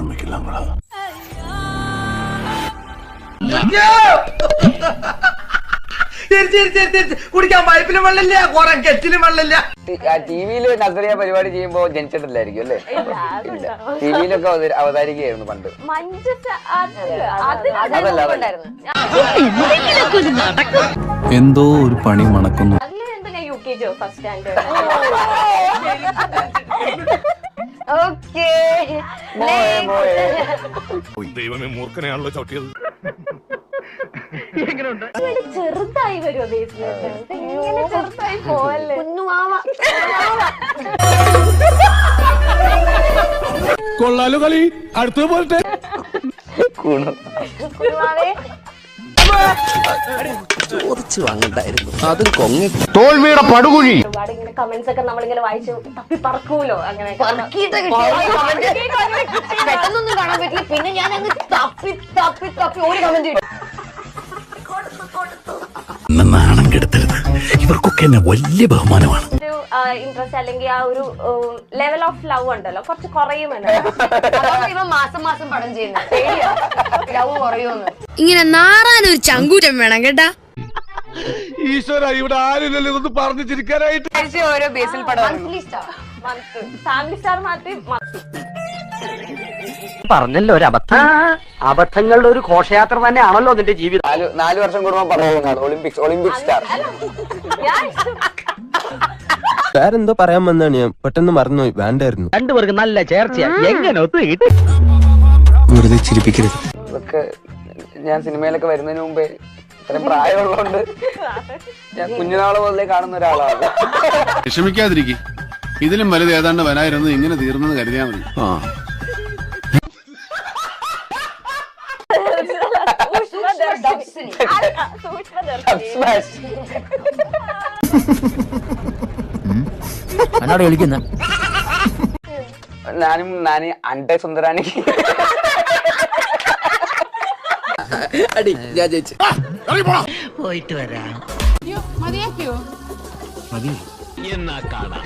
സമ്മതിക്കില്ല. കുടിക്കാൻ പൈപ്പിലും വെള്ളമില്ല, കുറെ കെറ്റിലും വെള്ളമില്ല. ടിവിയില് നസറിയ പരിപാടി ചെയ്യുമ്പോ ജനിച്ചിട്ടില്ലായിരിക്കും അല്ലേ? ടിവിയിലൊക്കെ അവതാരികയായിരുന്നു പണ്ട്. എന്തോ ഒരു പണി മണക്കുന്നു. ദൈവമേ, മൂർഖനെയാണല്ലോ ചവിട്ടിയത്. ചെറുതായി വരുമോ ചെറുതായി പോവല്ലേ? കൊള്ളാലോ കളി. അടുത്തത് പോലത്തെ ചോദിച്ചു വാങ്ങണ്ടായിരുന്നു, അതും കൊങ്ങി. തോൽവിയുടെ പടുകുഴി. ഒരുപാട് ഇങ്ങനെ കമന്റ്സ് ഒക്കെ നമ്മളിങ്ങനെ വായിച്ച് തപ്പി പറക്കൂലോ. അങ്ങനെ പെട്ടെന്നൊന്നും കാണാൻ പറ്റില്ല. പിന്നെ ഞാൻ അങ്ങ് തപ്പി തപ്പി തപ്പി ഒരു കമന്റ് നാണം കെടുത്തരുത്, ഇവർക്കൊക്കെ എന്നെ വലിയ ബഹുമാനമാണ്. ഒരു ഇൻട്രസ്റ്റ് അല്ലെങ്കിൽ ആ ഒരു ലെവൽ ഓഫ് ലവ് ഉണ്ടല്ലോ, കുറച്ച് കുറയുമല്ലോ. ഇവ മാസം മാസം പടം ചെയ്യുന്നത് ലവ് കുറയുമെന്ന്. ഇങ്ങനെ നാറാനൊരു ചങ്കൂറ്റം വേണം കേട്ടാ. ഈശ്വര, ഇവിടെ ആരുമില്ലല്ലോ ഇതൊന്ന് പറഞ്ഞു ചിരിക്കാനായിട്ട്. ഓരോ ബേസിൽ പടം ഫാമിലി സ്റ്റാർ മാറ്റി പറഞ്ഞല്ലോ ഒരു അബദ്ധം. അബദ്ധങ്ങളുടെ ഒരു ഘോഷയാത്ര തന്നെയാണല്ലോ നിന്റെ ജീവിതം. 4 വർഷം കൂടുമ്പോ പറയുന്നതാണ് ഒളിമ്പിക്സ് സ്റ്റാർ. വേറെന്തോ പറയാൻ വന്നാണ്, ഞാൻ പെട്ടെന്ന് മറന്നുപോയി. വേണ്ടായിരുന്നു. രണ്ടുപേർക്ക് നല്ല ചേർച്ചയാ. എങ്ങനെ ഒത്തു കിട്ടി? വെറുതെ ചിരിപ്പിക്കരുത്. ഇതൊക്കെ ഞാൻ സിനിമയിലൊക്കെ വരുന്നതിന് മുമ്പേ ഇത്രയും പ്രായമുള്ളതുകൊണ്ട് ഞാൻ കുഞ്ഞുനാള് മുതലേ കാണുന്ന ഒരാളാണ്. വിഷമിക്കാതിരിക്കും, ഇതിലും വലുത് ഏതാണ്ട് വരായിരുന്നു. ഇങ്ങനെ തീർന്നെന്ന് കരുതിയാ മതി. എന്നോട് വിളിക്കുന്ന ഞാനും അണ്ടേ സുന്ദരാണി. അടി ഞാൻ ജയിച്ചു. പോയിട്ട് വരാം. മതി എന്നാ കാണാം.